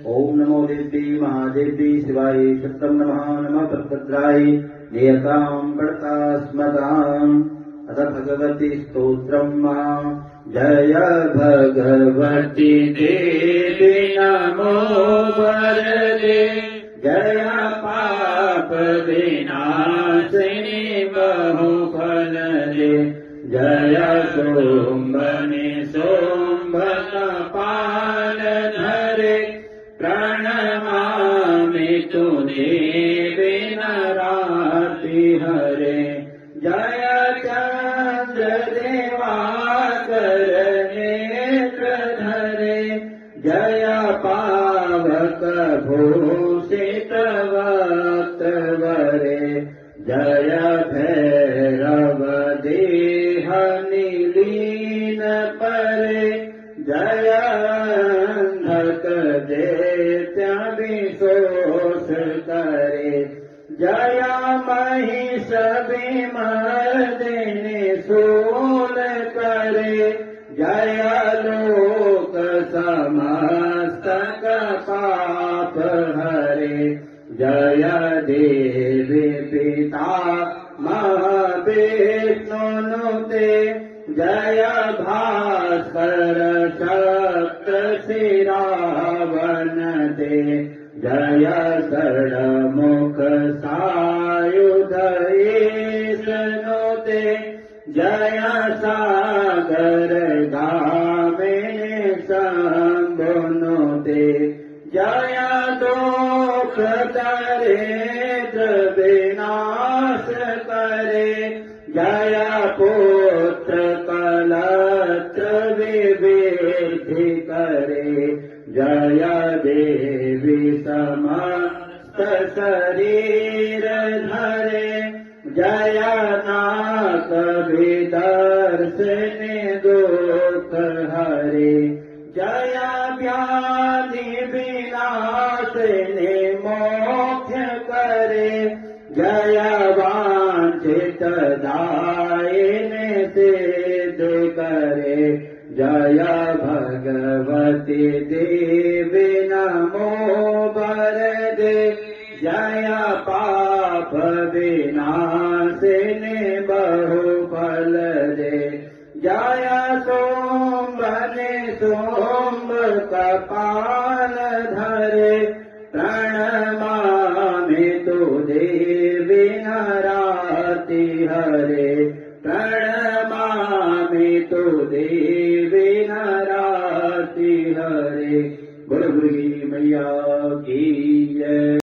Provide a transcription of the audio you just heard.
ओम नमो देवी महादेवी शिवाय सत्यम नमः नमः भद्राय नियतां कर्ता स्मताम् अथ भगवती स्तोत्रम् जय भगवती देवी नमो वरदे जय पाप विनाशिनी बहुफल दे जय सोम्बने सोम्बन पालन हरे प्रणमामि तु देवी नराति हरे जय चंद्र देवाकर नेत्र धरे जय पावक भूषित वक्त वरे जय भैरव देह निलीन परे जय अंधक दैत्य विशोष करे जय महिष विमर्दिनी शूल करे जय लोक समस्तक पाप हरे जय देवी पिता महाविष्णुनुते जय भास्कर शक्त शिरावन दे जय षड्मुख सायुध ईशनुते जय सागर गामिनी शंभुनुते जय दोष दरिद्र विनाश करे जय पुत्र कलत्र विवृद्धि करे जय देवी समस्त शरीर धरे जय नाथ विदर्शनी दुख हरे जय व्याधि विनाशिनी मोक्ष करे जय वांछित दायिनी सिद्ध करे जय भगवती देवी नमो वरदे जय पाप विनाशिनी बहुफल दे जय सोम्बने सोम्ब कपाल धरे प्रणमामि तु देवी नराति हरे प्रणमामि तु देवी नराति हरे गुरु मैया की